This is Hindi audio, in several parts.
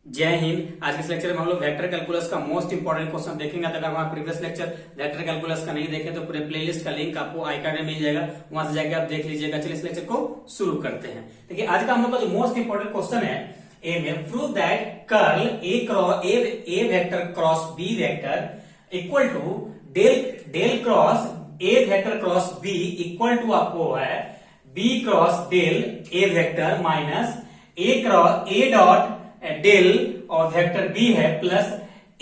जय हिंद। आज के इस लेक्चर में हम लोग वेक्टर कैलकुलस का मोस्ट इंपोर्टेंट क्वेश्चन देखेंगे। अगर हमारा प्रीवियस लेक्चर वेक्टर कैलकुलस का नहीं देखे तो पूरे प्लेलिस्ट का लिंक आपको आई कार्ड में मिल जाएगा, वहां से जाके आप देख लीजिएगा। चलिए इस लेक्चर को शुरू करते हैं। देखिए आज का हम लोग का जो मोस्ट इंपोर्टेंट क्वेश्चन है, ए में prove that curl a vector cross B vector equal to del cross A vector cross B equal to आपको है b cross del A vector minus a dot del और वेक्टर बी है plus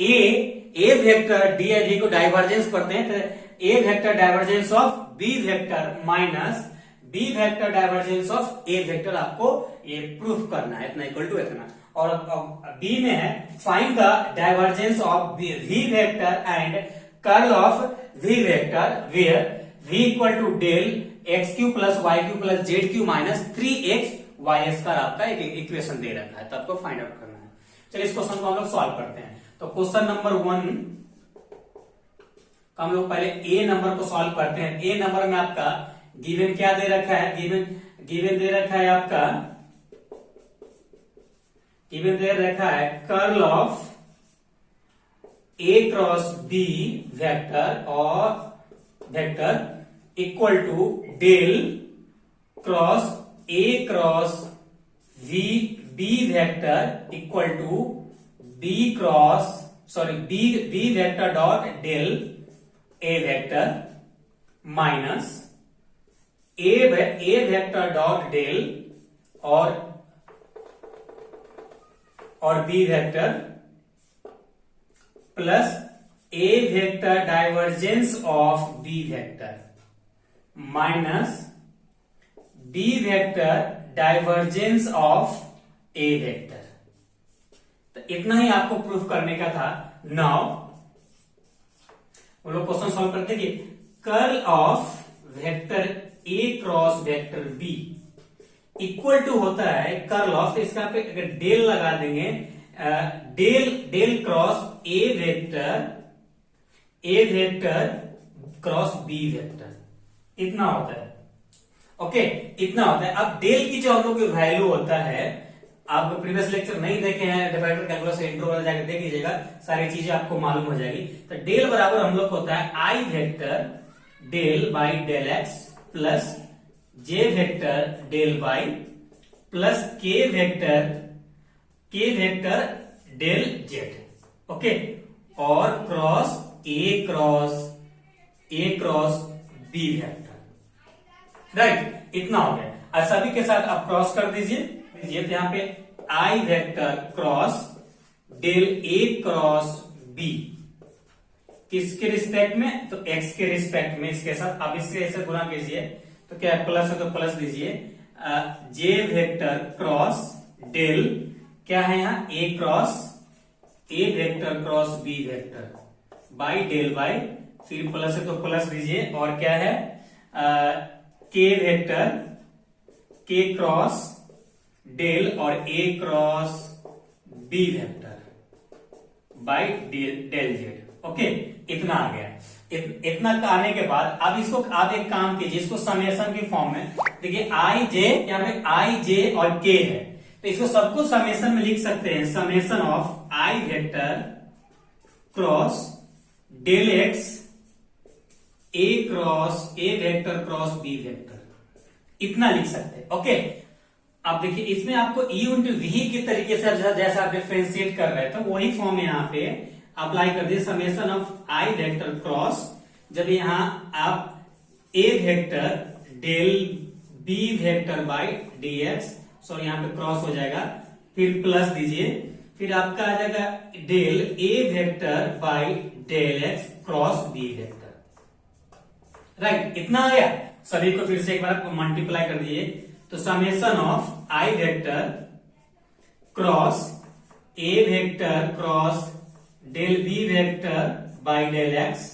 A vector d i b को डाइवर्जेंस करते हैं तो a vector divergence of B vector minus b vector divergence of a vector आपको ये प्रूफ करना है, इतना इक्वल टू इतना। और बी में है find the divergence of V vector and curl of V vector where V equal to del x Q plus Y Q plus Z Q minus 3x Y square आपका एक इक्वेशन दे रखा है, तो आपको फाइंड आउट करना है। चलिए इस क्वेश्चन को हम लोग सॉल्व करते हैं। तो क्वेश्चन नंबर 1 का हम लोग पहले ए नंबर को सॉल्व करते हैं। ए नंबर में आपका गिवन क्या दे रखा है, गिवन दे रखा है आपका गिवन दे रखा है curl of a cross B vector और vector equal to del cross a cross B vector equal to b vector dot del A vector minus a vector dot del और B vector plus A vector divergence of B vector minus b vector divergence of a vector. तो इतना ही आपको प्रूफ करने का था। नाउ हम लोग क्वेश्चन सॉल्व करते हैं कि curl of vector A cross vector B equal to होता है कर्ल ऑफ, तो इसका पे अगर डेल लगा देंगे डेल क्रॉस ए वेक्टर क्रॉस बी वेक्टर, इतना होता है। ओके इतना होता है। अब डेल की जो हम लोग वैल्यू होता है, आप प्रीवियस लेक्चर नहीं देखे हैं वेक्टर कैलकुलस इंट्रो वाला जाकर देख लीजिएगा, सारी चीजें आपको मालूम हो जाएगी। तो डेल बराबर हम लोग होता है i vector del by del x plus j vector del by plus k vector del z. Okay और cross a cross B vector, right इतना हो गया। अब सभी के साथ आप क्रॉस कर दीजिए तो यहाँ पे आई वेक्टर क्रॉस डेल ए क्रॉस बी किसके रिस्पेक्ट में, तो एक्स के रिस्पेक्ट में, इसके साथ आप इससे ऐसे गुना कीजिए तो क्या है प्लस है तो प्लस दीजिए। जे वेक्टर क्रॉस डेल क्या है यहाँ a vector cross B vector by del by, फिर प्लस है तो प्लस दीजिए और क्या है के वेक्टर के क्रॉस डेल और a cross B vector by del z. Okay इतना आ गया। इतना आने के बाद अब इसको आप एक काम कीजिए, इसको समेशन की फॉर्म में देखिए आई जे, यहाँ पे आई जे और के है तो इसको सबको समेशन में लिख सकते हैं। Summation of I vector cross del X A vector cross B vector, इतना लिख सकते हैं। ओके अब देखिए इसमें आपको ई इंटू वी के तरीके से जैसा आप डिफरेंशिएट कर रहे थे वही फॉर्म यहाँ पे अप्लाई कर दिए। Summation of I vector cross, जब यहां आप a vector del B vector by d x, sorry यहां पे क्रॉस हो जाएगा, फिर प्लस दीजिए, फिर आपका आ जाएगा del A vector by del X cross B vector, right इतना आ गया। सभी को फिर से एक बार मल्टीप्लाई कर दिए तो summation of I vector cross A vector cross del B vector by del X,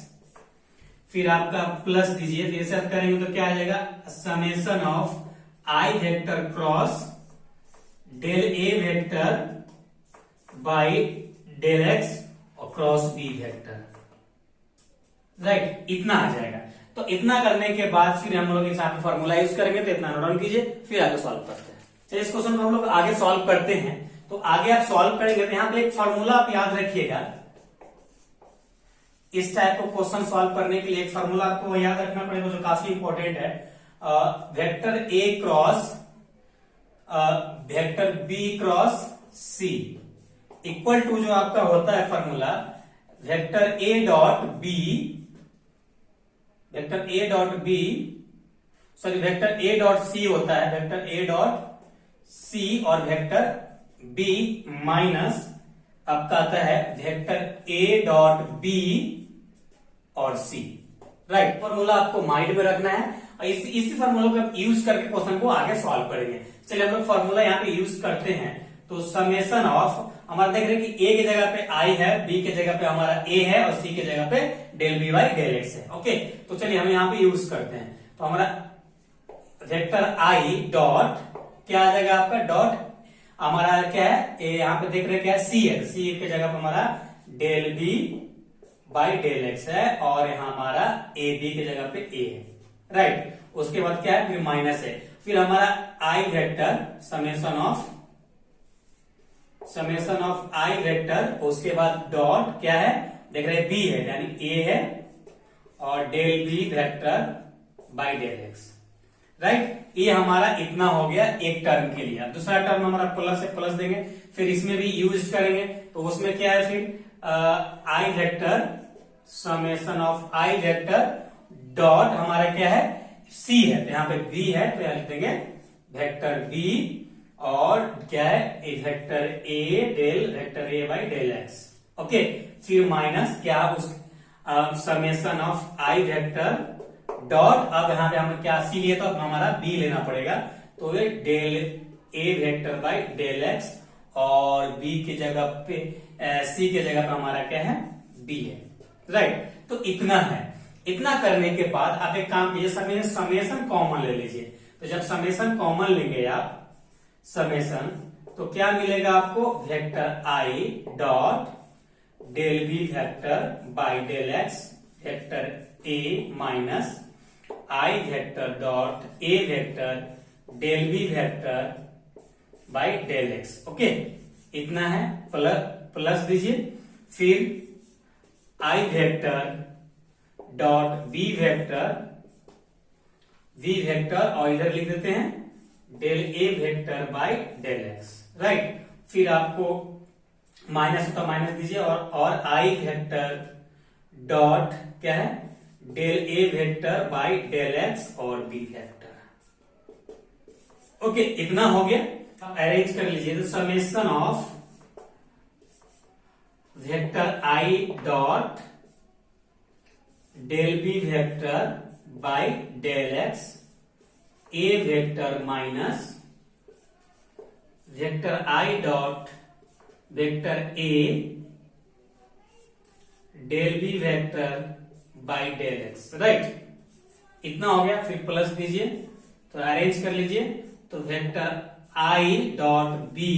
फिर आपका प्लस दीजिए, फिर से करेंगे तो क्या आ जाएगा summation of I vector cross del A vector by del x और क्रॉस बी वेक्टर, राइट इतना आ जाएगा। तो इतना करने के बाद फिर हम लोग इस यहाँ पे फॉर्मूला यूज करेंगे, तो इतना नोट डाउन कीजिए, फिर आगे सॉल्व करते हैं। चलिए इस क्वेश्चन को हम लोग आगे सॉल्व करते हैं। तो आगे आप सॉल्व करेंगे तो यहाँ पे एक फॉर्मूला आप याद रखिएगा। इस टाइप को क्वेश्चन सॉल्व करने के लिए एक फॉर्मूला आपको याद रखना पड़ेगा जो काफी इंपॉर्टेंट है। Vector A cross vector B cross C equal to जो आपका होता है formula vector A dot B sorry vector A dot C होता है, वेक्टर ए डॉट सी और वेक्टर बी माइनस आपका आता है वेक्टर ए डॉट बी और सी। राइट, फॉर्मूला आपको माइंड में रखना है और इसी फॉर्मूला को आप यूज करके क्वेश्चन को आगे सॉल्व करेंगे। चलिए हम लोग फॉर्मूला यहाँ पे यूज करते हैं। तो समेशन ऑफ हमारा देख रहे हैं कि ए की जगह पे आई है, बी की जगह पे हमारा ए है और सी की जगह पे del B by del X है। ओके, तो चलिए हम यहाँ पे यूज करते हैं। तो हमारा वेक्टर आई डॉट क्या आ जाएगा आपका, डॉट हमारा क्या है, ए यहाँ पे देख रहे हैं क्या है, सी है, सी की जगह पे हमारा del B by del X है और यहाँ हमारा ए बी की जगह पे ए है। राइट, उसके बाद क्या है, फिर माइनस है, फिर हमारा i vector summation of I vector, उसके बाद डॉट क्या है, देख रहे हैं बी है यानी ए है और del B vector by del X. Right, ये हमारा इतना हो गया एक टर्म के लिए। दूसरा टर्म हमारा प्लस है, प्लस देंगे, फिर इसमें भी यूज करेंगे। तो उसमें क्या है, फिर आई vector summation of I vector dot हमारा क्या है, सी है, तो यहाँ पे बी है तो यहाँ लिख देंगे वेक्टर बी और क्या है vector A del vector A by del x. Okay, फिर माइनस क्या उस summation of I vector dot, अब यहाँ पे हम क्या सी लिए तो अब हमारा बी लेना पड़ेगा, तो ये del A vector by del x और बी की जगह पे सी की जगह पे हमारा क्या है, बी है। राइट, तो इतना है। इतना करने के बाद आप एक काम कीजिए, समेशन कॉमन ले लीजिए। तो जब समेशन कॉमन लेंगे आप समेशन, तो क्या मिलेगा आपको, vector I dot del B vector by del X vector A minus I vector dot A vector del B vector by del x. Okay, इतना है, प्लस दीजिए, फिर आई वेक्टर डॉट बी वेक्टर और इधर लिख देते हैं del A vector by del X. Right, फिर आपको माइनस होता माइनस दीजिए और आई वेक्टर डॉट क्या है, del A vector by del x और बी वेक्टर। ओके, इतना हो गया। अब अरेंज कर लीजिए। तो summation of vector I dot del B vector by del X A vector minus vector I dot vector A del B vector by del X. Right, इतना हो गया। फिर प्लस दीजिए, तो अरेंज कर लीजिए। तो vector I dot b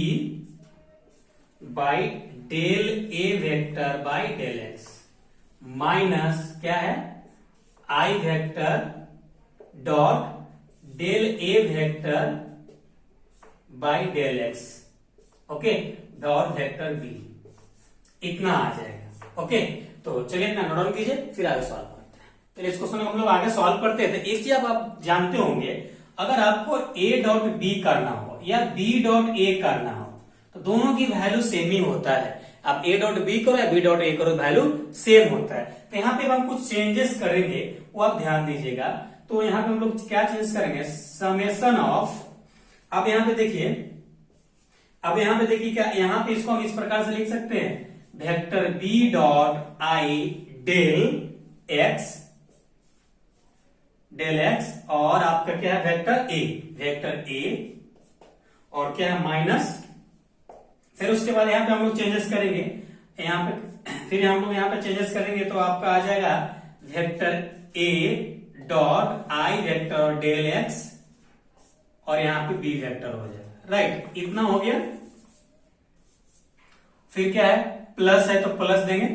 by del A vector by del x minus क्या है, i vector dot del A vector by del x. Okay, dot vector b, इतना आ जाएगा। ओके, तो चलिए इतना नोट डाउन कीजिए, फिर आगे सॉल्व करते हैं। तो इस क्वेश्चन को हम लोग आगे सॉल्व करते हैं। तो एक चीज आप जानते होंगे, अगर आपको a डॉट बी करना हो या b डॉट ए करना हो तो दोनों की वैल्यू सेम ही होता है। आप a डॉट बी करो या b डॉट ए करो, वैल्यू सेम होता है। तो यहाँ पे हम कुछ चेंजेस करेंगे, वो आप ध्यान दीजिएगा। तो यहाँ पे हम लोग क्या चेंज करेंगे, समेशन ऑफ, अब यहाँ पे देखिए, क्या यहाँ पे इसको हम इस प्रकार से लिख सकते हैं, vector b dot I del x और आपका क्या है वेक्टर ए और क्या है माइनस, फिर उसके बाद यहाँ पे हम लोग चेंजेस करेंगे, यहाँ पे फिर हम लोग यहाँ पे चेंजेस करेंगे तो आपका आ जाएगा vector A dot I vector del x और यहाँ पे बी वेक्टर हो जाएगा। राइट, इतना हो गया। फिर क्या है, प्लस है तो प्लस देंगे।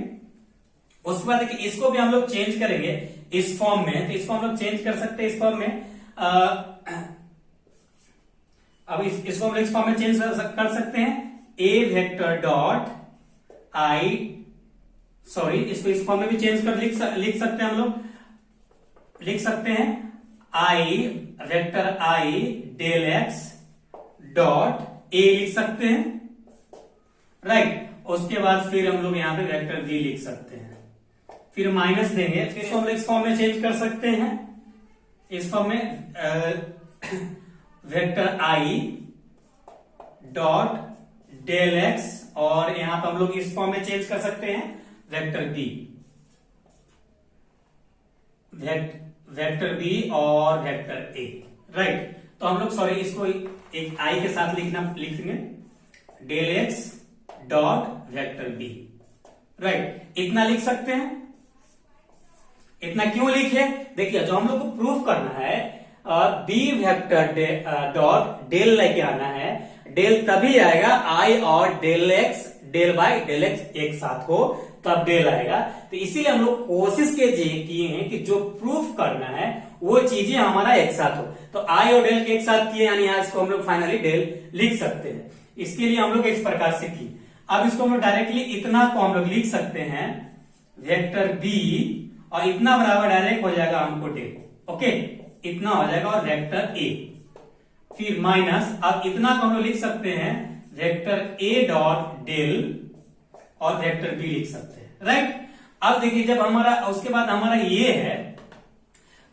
उसके बाद देखिए इसको भी हम लोग चेंज करेंगे इस फॉर्म में, तो इसको हम लोग चेंज कर सकते हैं इस फॉर्म में। अब इसको हम लोग इस फॉर्म में चेंज कर सकते हैं, ए वेक्टर डॉट आई, सॉरी इसको इस फॉर्म में भी चेंज कर लिख सकते हैं हम लोग, लिख सकते हैं i vector i del x dot a लिख सकते हैं, राइट। उसके बाद फिर हम लोग यहां पे वेक्टर बी लिख सकते हैं, फिर माइनस देंगे, फिर हम इस फॉर्म में चेंज कर सकते हैं, इस फॉर्म में वेक्टर आई डॉट डेल एक्स, और यहां पर हम लोग इस फॉर्म में चेंज कर सकते हैं वेक्टर बी, वेक्टर बी और वेक्टर ए, राइट। तो हम लोग सॉरी इसको एक आई के साथ लिखेंगे del x dot vector B, right. इतना लिख सकते हैं। इतना क्यों लिखे? देखिए जो हम लोग को प्रूफ करना है बी वेक्टर डॉट डेल लेके आना है, डेल तभी आएगा आई और del X del by del X एक साथ हो तब डेल आएगा। तो इसीलिए हम लोग कोशिश किए हैं कि जो प्रूफ करना है वो चीजें हमारा एक साथ हो। तो आई और डेल एक साथ किए यानी आज इसको हम लोग फाइनली डेल लिख सकते हैं। इसके लिए हम लोग इस प्रकार से की। अब इसको हम लोग डायरेक्टली इतना को हम लोग लिख सकते हैं वेक्टर बी, और इतना बराबर डायरेक्ट हो जाएगा हमको डेल, ओके, इतना हो जाएगा, और वेक्टर ए, फिर माइनस, अब इतना को हम लोग लिख सकते हैं वेक्टर ए डॉट डेल और वेक्टर बी लिख सकते हैं, राइट। अब देखिए जब हमारा उसके बाद हमारा ये है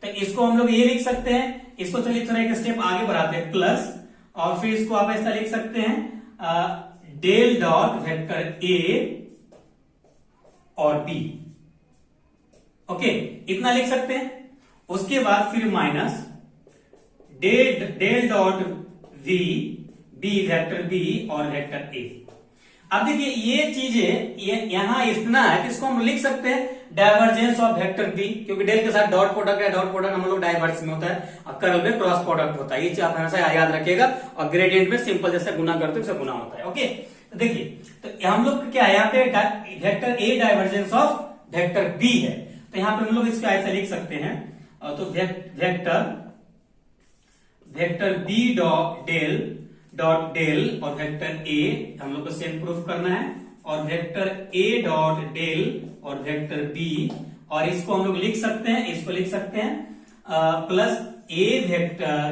तो इसको हम लोग ये लिख सकते हैं, इसको चलिए थोड़ा एक स्टेप आगे बढ़ाते हैं प्लस, और फिर इसको आप ऐसा लिख सकते हैं डेल डॉट वेक्टर ए और बी, ओके, इतना लिख सकते हैं। उसके बाद फिर minus del dot V B vector B और वेक्टर ए। अब देखिए ये चीजें यहां इतना है कि इसको हम लिख सकते हैं डाइवर्जेंस ऑफ वेक्टर बी, क्योंकि डेल के साथ डॉट प्रोडक्ट है, डॉट प्रोडक्ट हम लोग डाइवर्स में होता है और कर्ल में क्रॉस प्रोडक्ट होता है। ये चीज आप हमेशा याद रखिएगा, और ग्रेडियंट में सिंपल जैसे गुना करते हैं गुना होता है, ओके। तो देखिए तो हम लोग क्या है यहाँ पे vector A divergence of vector B है, तो यहां पे हम लोग इसको ऐसे लिख सकते हैं, तो वेक्टर बी डॉट डेल और वेक्टर ए हम लोग को सेम प्रूफ करना है, और वेक्टर ए डॉट डेल और वेक्टर बी, और इसको हम लोग लिख सकते हैं, इसको लिख सकते हैं plus A vector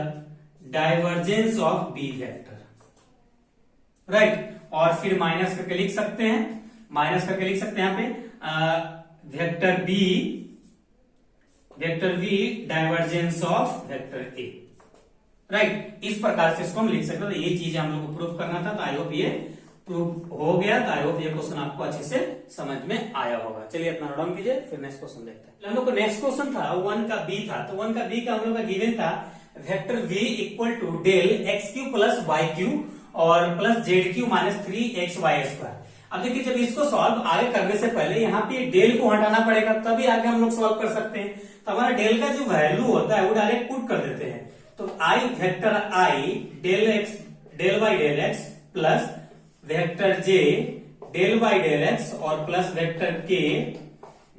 divergence of B vector, right. और फिर माइनस करके लिख सकते हैं, यहाँ पे vector B divergence of vector A, right. इस प्रकार से इसको हम लिख सकते हैं। तो ये चीजें हम लोग को प्रूफ करना था, तो आई होप ये प्रूफ हो गया। तो आई होप ये क्वेश्चन आपको अच्छे से समझ में आया होगा। चलिए अपना नोट डाउन कीजिए, फिर नेक्स्ट क्वेश्चन देखते हैं। हम लोग को नेक्स्ट क्वेश्चन था 1 का बी था, तो 1 का बी का हम लोग का गिवन था vector v equal to del x Q plus Y q और plus Z Q minus 3xy square. अब देखिए जब इसको सॉल्व आगे करने से पहले यहाँ पे डेल को हटाना पड़ेगा, तभी आगे हम लोग सॉल्व कर सकते हैं। तो हमारा डेल का जो वैल्यू होता है वो डायरेक्ट पुट कर देते हैं। तो i vector i del by del x plus vector J del by del x और प्लस वेक्टर के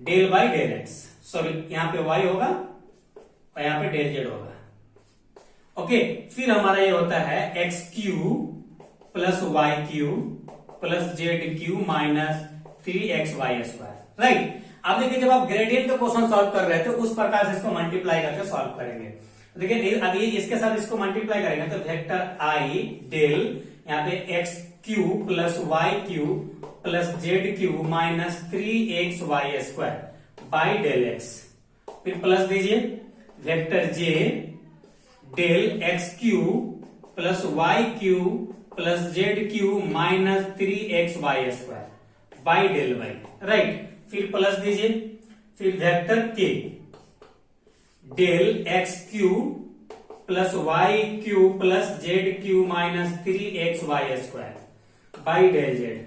del by del x, sorry यहाँ पे वाई होगा और यहाँ पे डेल जेड होगा, ओके। फिर हमारा ये होता है X Q plus Y Q plus Z Q minus 3xy square, right. अब देखिए जब आप ग्रेडियंट का क्वेश्चन सॉल्व कर रहे थे उस प्रकार से इसको मल्टीप्लाई करके सॉल्व करेंगे। देखिए अब ये इसके साथ इसको मल्टीप्लाई करेंगे तो वेक्टर आई डेल यहाँ पे X Q plus Y Q plus Z Q minus 3xy square by del X, फिर प्लस दीजिए vector J del x Q plus Y Q plus Z Q minus 3xy square by del Y, right. फिर प्लस दीजिए, फिर वेक्टर के del x Q plus Y Q plus Z Q minus 3xy square by del Z,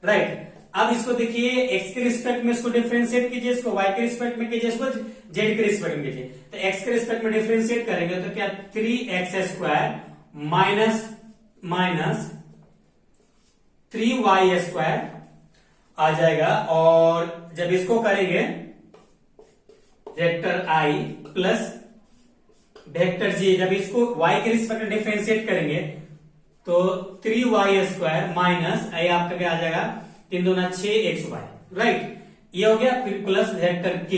right. अब इसको देखिए एक्स के रिस्पेक्ट में इसको डिफरेंशिएट कीजिए, इसको वाई के रिस्पेक्ट में कीजिए, इसको जेड के रिस्पेक्ट में कीजिए। तो एक्स के रिस्पेक्ट में डिफरेंशिएट करेंगे तो क्या 3x square minus 3y square आ जाएगा, और जब इसको करेंगे वेक्टर आई प्लस वेक्टर जी, जब इसको y के रिस्पेक्ट में डिफरेंशिएट करेंगे तो 3y² माइनस ये आपका क्या आ जाएगा 3 दूना 6xy, राइट। ये हो गया। फिर प्लस वेक्टर k,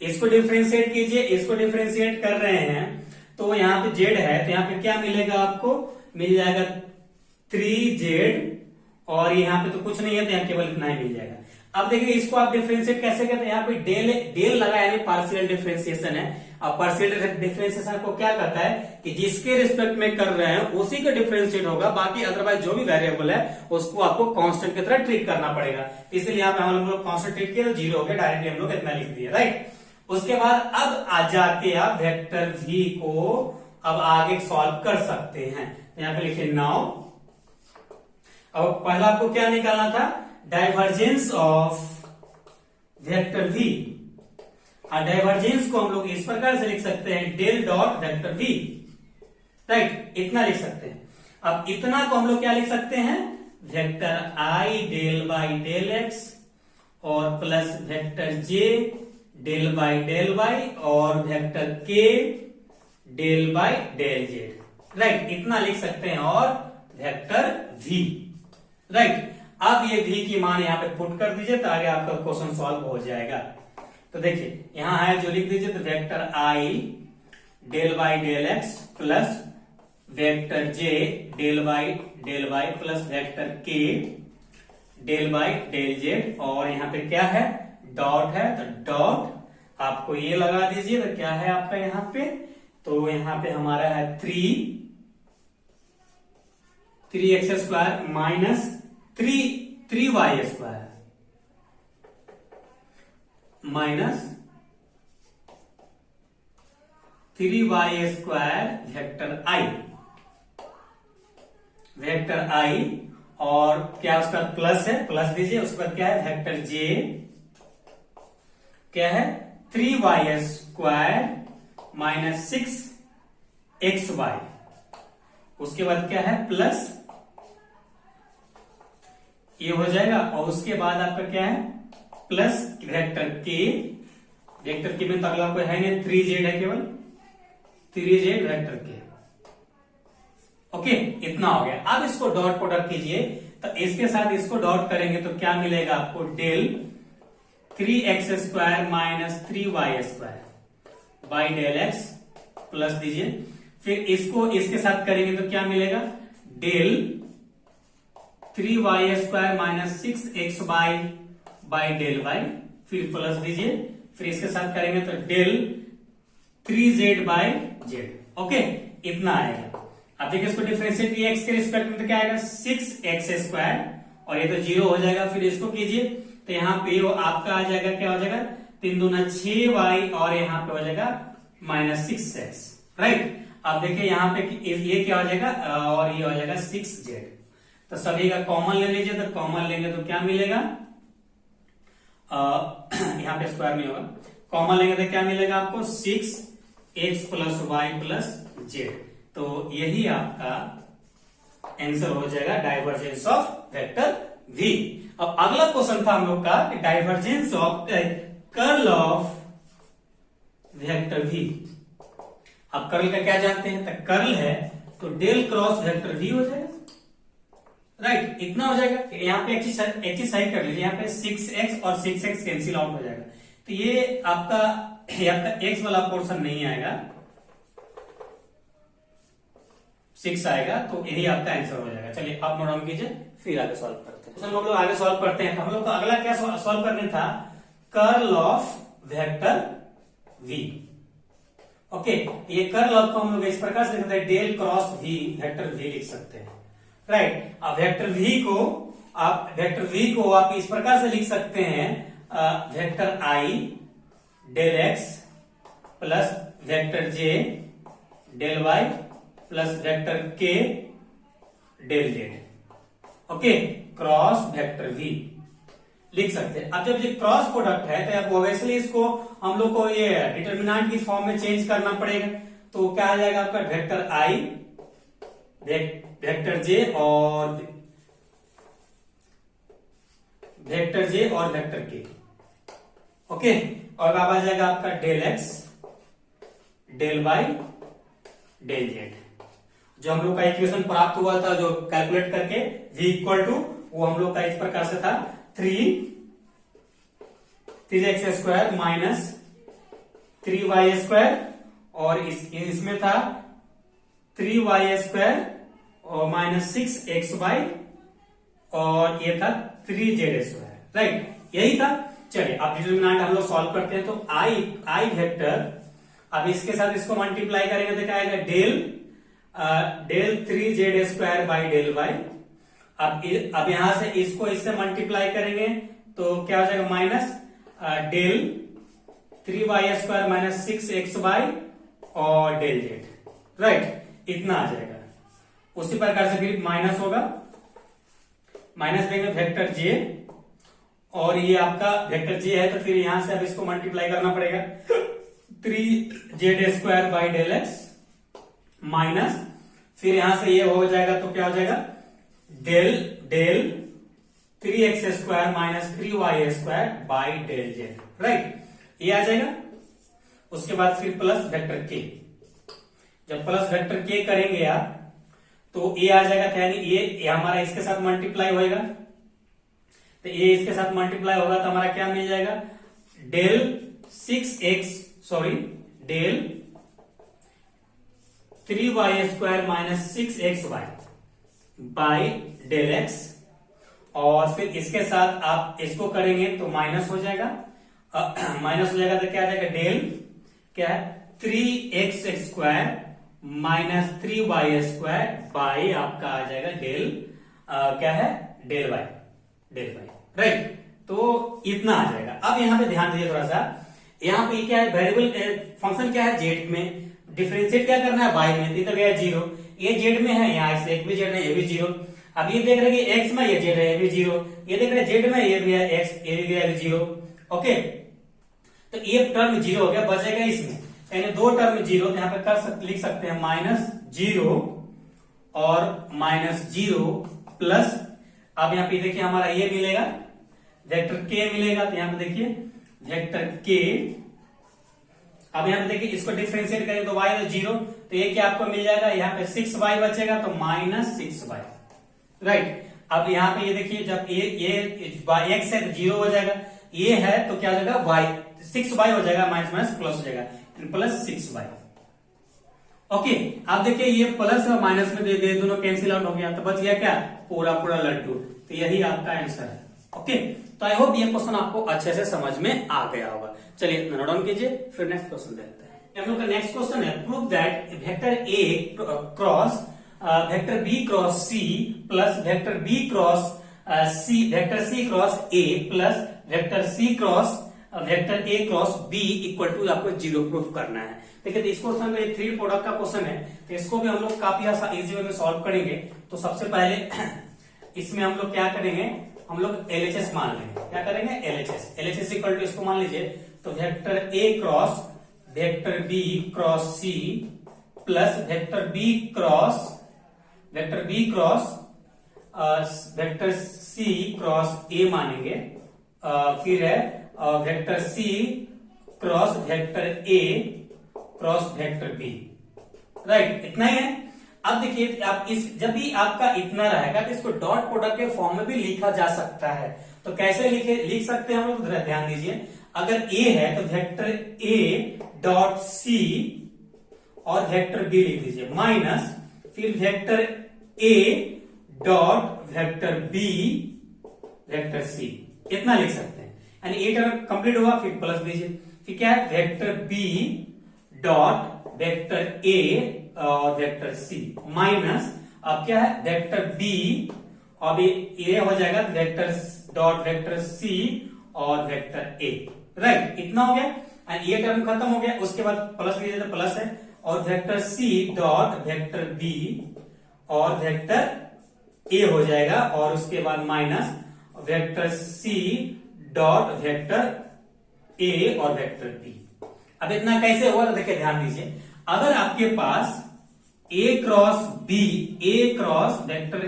इसको डिफरेंशिएट कीजिए, इसको डिफरेंशिएट कर रहे हैं तो यहाँ पे z है तो यहाँ पे क्या मिलेगा आपको, मिल जाएगा 3z, और यहाँ पे तो कुछ नहीं है तो यहाँ केवल इतना ही मिल जाएगा। अब देखिए इसको आप डिफरेंशिएट कैसे करते हैं, यहाँ पे डेल लगा यानी पार्शियल डिफरेंशिएशन है। अब पार्शियल डिफरेंशिएशन को क्या करता है कि जिसके रिस्पेक्ट में कर रहे हैं उसी का डिफरेंशिएट होगा, बाकी अदरवाइज जो भी वेरिएबल है उसको आपको कांस्टेंट की तरह ट्रीट करना पड़ेगा। इसलिए यहाँ पे हम लोग कांस्टेंट ट्रीट किया तो 0 हो गया, डायरेक्टली हम लोग इतना लिख दिया, राइट। उसके बाद अब आ जाके आप वेक्टर v को अब आगे सॉल्व कर सकते हैं। यहाँ पे लिखिए नाउ, अब पहला आपको क्या निकालना था, divergence of vector v। Divergence को हम लोग इस प्रकार से लिख सकते हैं del dot vector v, right, इतना लिख सकते हैं। अब इतना को हम लोग क्या लिख सकते हैं, vector i del by del x और plus vector j del by del y और vector k del by del z, right, इतना लिख सकते हैं। और वेक्टर v, राइट। अब ये v की मान यहाँ पे पुट कर दीजिए तो आगे आपका क्वेश्चन सॉल्व हो जाएगा। तो देखिए यहां है जो लिख दीजिए, तो vector i del by del x plus vector j del by del y plus vector k del by del z, और यहाँ पे क्या है, डॉट है, तो डॉट आपको ये लगा दीजिए। तो क्या है आपका यहाँ पे, तो यहाँ पे हमारा है 3x² minus 3y² minus 3y² vector i और क्या उसका प्लस है, प्लस दीजिए। उसके बाद क्या है, वेक्टर j क्या है 3y² माइनस 6xy, उसके बाद क्या है प्लस ये हो जाएगा, और उसके बाद आपका क्या है प्लस वेक्टर k में तो अगला कोई है नहीं, 3z है, केवल 3z वेक्टर k, ओके, इतना हो गया। अब इसको डॉट प्रोडक्ट कीजिए, तो इसके साथ इसको डॉट करेंगे तो क्या मिलेगा आपको, del 3x² minus 3y² by del x plus दीजिए। फिर इसको इसके साथ करेंगे तो क्या मिलेगा, del 3y² minus 6xy by del y, फिर प्लस दीजिए। फिर इसके साथ करेंगे तो del 3z by z, okay, इतना आएगा। अब देखिए इसको डिफरेंशिएट किया x के रिस्पेक्ट में तो क्या आएगा 6x², और ये तो 0 हो जाएगा। फिर इसको कीजिए तो यहाँ पे वो आपका आ जाएगा, क्या हो जाएगा 3 दूना 6y, और यहाँ पे हो जाएगा माइनस 6x, राइट। अब देखिए यहाँ पे ये क्या हो जाएगा, और ये हो जाएगा 6z। तो सभी का कॉमन ले लीजिए, तो कॉमन लेंगे तो क्या मिलेगा, यहाँ पे स्क्वायर में होगा, कॉमन लेंगे तो क्या मिलेगा आपको 6x plus y plus z। तो यही आपका आंसर हो जाएगा डाइवर्जेंस ऑफ वेक्टर v। अब अगला क्वेश्चन था हम लोग का divergence of curl of vector v। अब कर्ल का क्या जानते हैं, तो कर्ल है तो डेल क्रॉस वेक्टर v हो जाएगा, राइट, इतना हो जाएगा। यहाँ पे एक चीज सही कर लीजिए, यहाँ पे 6x और 6x कैंसिल आउट हो जाएगा, तो ये आपका x वाला पोर्शन नहीं आएगा, 6 आएगा, तो यही आपका आंसर हो जाएगा। चलिए आप नोट डाउन कीजिए, फिर आगे सॉल्व करते हैं। हम लोग आगे सॉल्व करते हैं, तो हम लोग को अगला क्या सॉल्व करने था, curl of vector v, okay. ये कर्ल ऑफ को हम लोग इस प्रकार से लिखते हैं, del cross v vector v लिख सकते हैं, राइट। अब वेक्टर v को आप इस प्रकार से लिख सकते हैं, vector i del x plus vector j del y plus vector k del z, okay, cross vector v लिख सकते हैं। अब जब ये क्रॉस प्रोडक्ट है तो ऑब्वियसली इसको हम लोग को ये डिटर्मिनेंट की फॉर्म में चेंज करना पड़ेगा। तो क्या आ जाएगा आपका, वेक्टर i वेक्टर j और वेक्टर k, ओके, और अब आ जाएगा आपका del x del y del z। जो हम लोग का इक्वेशन प्राप्त हुआ था जो कैलकुलेट करके v इक्वल टू, वो हम लोग का इस प्रकार से था 3x² माइनस 3y², और इसमें था 3y² और माइनस 6xy, और ये था 3z², राइट, यही था। चलिए अब डिटरमिनेंट हम लोग सॉल्व करते हैं। तो आई वेक्टर, अब इसके साथ इसको मल्टीप्लाई करेंगे तो क्या आएगा, del 3z² by del y। अब यहां से इसको इससे मल्टीप्लाई करेंगे तो क्या हो जाएगा, minus del 3y² minus 6xy और डेल z, राइट, इतना आ जाएगा। उसी प्रकार से फिर माइनस होगा, माइनस देंगे वेक्टर j, और ये आपका वेक्टर j है तो फिर यहां से अब इसको मल्टीप्लाई करना पड़ेगा 3z² by del x, minus फिर यहां से ये हो जाएगा तो क्या हो जाएगा, del 3x² minus 3y² by del z, right, ये आ जाएगा। उसके बाद फिर प्लस वेक्टर k, जब प्लस वेक्टर k करेंगे आप तो ये आ जाएगा, यानी ये हमारा इसके साथ मल्टीप्लाई होएगा, तो ये इसके साथ मल्टीप्लाई होगा तो हमारा क्या मिल जाएगा, del 3y² minus 6xy by del x, और फिर इसके साथ आप इसको करेंगे तो माइनस हो जाएगा, माइनस हो जाएगा तो क्या आ जाएगा, डेल क्या है 3x² माइनस 3y² बाई आपका आ जाएगा डेल क्या है, डेल y, राइट। तो इतना आ जाएगा। अब यहाँ पे ध्यान दीजिए थोड़ा सा, यहाँ पे क्या है, वेरिएबल फंक्शन क्या है, जेड में, डिफरेंशिएट क्या करना है, y में, तो गया 0, ये जेड में है, यहाँ से एक भी जेड है, ये भी 0। अब ये देख रहे हैं कि x में ये जेड है, ये भी 0, ये देख रहे हैं जेड में ये भी है x, ये भी गया 0, ओके। तो ये टर्म 0 हो गया, बचेगा इसमें, यानी दो टर्म 0, तो यहाँ पे लिख सकते हैं -0 और -0 प्लस, अब यहाँ पे देखिए हमारा ये मिलेगा, वेक्टर k मिलेगा, तो यहाँ पे देखिए वेक्टर k, अब यहाँ पे देखिए इसको डिफरेंशिएट करें तो y है 0, तो ये क्या आपको मिल जाएगा, यहाँ पे 6y बचेगा तो -6y, राइट। अब यहाँ पे ये देखिए जब ये x है तो 0 हो जाएगा, ये है तो क्या हो जाएगा, y 6y हो जाएगा, माइनस माइनस प्लस हो जाएगा, प्लस 6y, ओके। अब देखिए ये प्लस और माइनस में दे दोनों कैंसिल आउट हो गया, तो बच गया क्या, पूरा लड्डू। तो यही आपका आंसर है, ओके। तो आई होप ये क्वेश्चन आपको अच्छे से समझ में आ गया होगा। चलिए नोट डाउन कीजिए, फिर नेक्स्ट क्वेश्चन देखते हैं। हम लोग का नेक्स्ट क्वेश्चन है, prove that vector A cross vector B cross C plus vector B cross C, vector C cross A plus vector C cross vector A cross B equal to आपको 0 प्रूफ करना है। देखिए इस क्वेश्चन में 3 प्रोडक्ट का क्वेश्चन है, तो इसको भी हम लोग काफी इजी वे में सॉल्व करेंगे। तो सबसे पहले इसमें हम लोग क्या करेंगे, हम लोग LHS मान लेंगे। क्या करेंगे, LHS इक्वल टू इसको मान लीजिए, तो vector A cross vector B cross C plus vector B cross vector C cross A मानेंगे, फिर है vector C cross vector A cross vector B, right, इतना ही है। अब देखिए आप जब भी आपका इतना रहेगा तो इसको डॉट प्रोडक्ट के फॉर्म में भी लिखा जा सकता है। तो कैसे लिख सकते हैं हम लोग, ध्यान दीजिए। अगर ए है तो वेक्टर ए डॉट सी और वेक्टर बी लिख दीजिए, माइनस फिर vector A dot vector B vector C, इतना लिख सकते हैं। यानी ए टर्म कंप्लीट हुआ, फिर प्लस दीजिए, फिर क्या है, vector B dot vector A और वेक्टर सी माइनस, अब क्या है, वेक्टर बी और ये हो जाएगा वेक्टर डॉट वेक्टर सी और वेक्टर ए, राइट, इतना हो गया। एंड ये टर्म खत्म हो गया, उसके बाद प्लस लीजिए तो प्लस है, और vector C dot vector B और वेक्टर ए हो जाएगा, और उसके बाद minus vector C dot vector A और वेक्टर बी। अब इतना कैसे हुआ, तो देखिए ध्यान दीजिए, अगर आपके पास ए क्रॉस बी, ए क्रॉस वेक्टर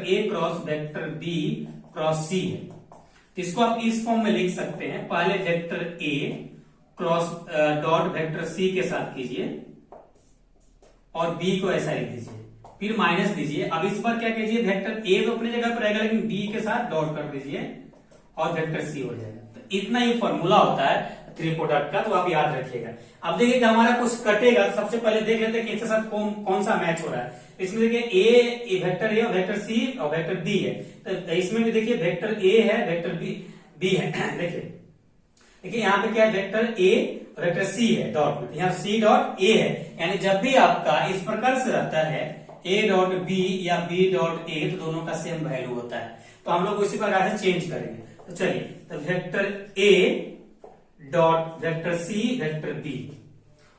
बी क्रॉस सी है, तो इसको आप इस फॉर्म में लिख सकते हैं। पहले vector A cross dot vector C के साथ कीजिए और बी को ऐसा लिख दीजिए, फिर माइनस दीजिए। अब इस बार क्या कीजिए, वेक्टर ए तो अपनी जगह पर रहेगा लेकिन बी के साथ डॉट कर दीजिए और वेक्टर सी हो जाएगा। तो इतना ही फॉर्मूला होता है थ्री प्रोडक्ट का, तो आप याद रखिएगा। अब देखिए कि हमारा कुछ कटेगा, सबसे पहले देख लेते हैं कि इसके साथ कौन सा मैच हो रहा है। इसमें देखिए ए वेक्टर ए और वेक्टर सी और वेक्टर बी है, तो इसमें भी देखिए वेक्टर ए है, वेक्टर बी है। देखिए यहाँ पे क्या है, वेक्टर ए वेक्टर सी है डॉट में, यहाँ सी डॉट ए है। यानी जब भी आपका इस प्रकार से रहता है ए डॉट बी या बी डॉट ए, तो दोनों का सेम वैल्यू होता है। तो हम लोग उसी प्रकार से चेंज करेंगे। तो चलिए, तो vector A dot vector C vector B.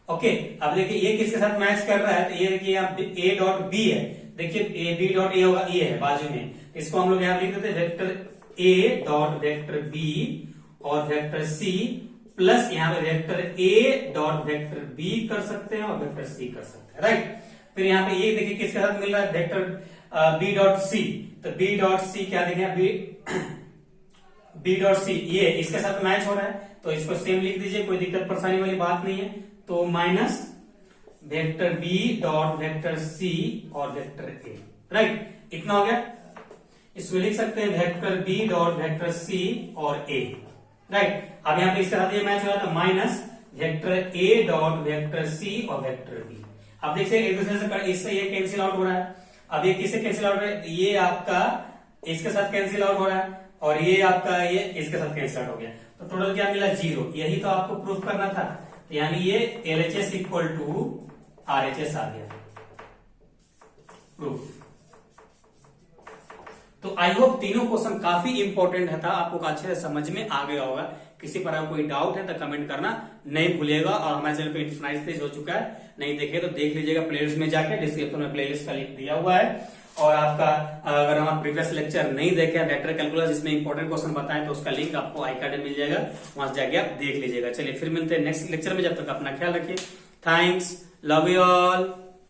Okay, अब देखिए ये किसके साथ मैच कर रहा है, तो ये देखिए यहाँ ए डॉट बी है। देखिए ए बी डॉट ए होगा, ए है बाजू में, इसको हम लोग यहाँ लिख देते हैं vector A dot vector B और वेक्टर सी प्लस यहाँ पे vector A dot vector B कर सकते हैं और वेक्टर सी कर सकते हैं, राइट। फिर यहाँ पे ये देखिए किसके साथ मिल रहा है, वेक्टर बी डॉट सी। तो बी डॉट सी क्या देखें, बी डॉट सी ये इसके साथ मैच हो रहा है, तो इसको सेम लिख दीजिए, कोई दिक्कत परेशानी वाली बात नहीं है। तो minus vector B dot vector C और वेक्टर ए, राइट। इतना हो गया। इसको लिख सकते हैं vector B dot vector C और ए, राइट। अब यहाँ पे इसके साथ ये मैच हो रहा है, तो minus vector A dot vector C और वेक्टर बी। अब देखिए एक दूसरे से इससे ये कैंसिल आउट हो रहा है। अब ये किससे कैंसिल आउट हो रहा है, ये आपका इसके साथ कैंसिल आउट हो रहा है और ये आपका ये इसके साथ कैंसिल आउट हो गया। तो टोटल क्या मिला, 0। यही तो आपको प्रूफ करना था, यानी ये LHS इक्वल टू RHS आ गया प्रूफ। तो आई होप तीनों क्वेश्चन काफी इंपॉर्टेंट था, आपको अच्छे से समझ में आ गया होगा। किसी पर आपको कोई डाउट है तो कमेंट करना नहीं भूलिएगा। और हमारे चैनल पे इन्फिनाइट पेज हो चुका है, नहीं देखे तो देख लीजिएगा प्लेलिस्ट में जाके, डिस्क्रिप्शन में प्लेलिस्ट का लिंक दिया हुआ है। और आपका अगर हमारा प्रीवियस लेक्चर नहीं देखे वेक्टर कैलकुलस जिसमें इंपॉर्टेंट क्वेश्चन बताएं, तो उसका लिंक आपको आई कार्ड में मिल जाएगा, वहां से जाके आप देख लीजिएगा। चलिए फिर मिलते हैं नेक्स्ट लेक्चर में, जब तक अपना ख्याल रखिए। Thanks, love you all.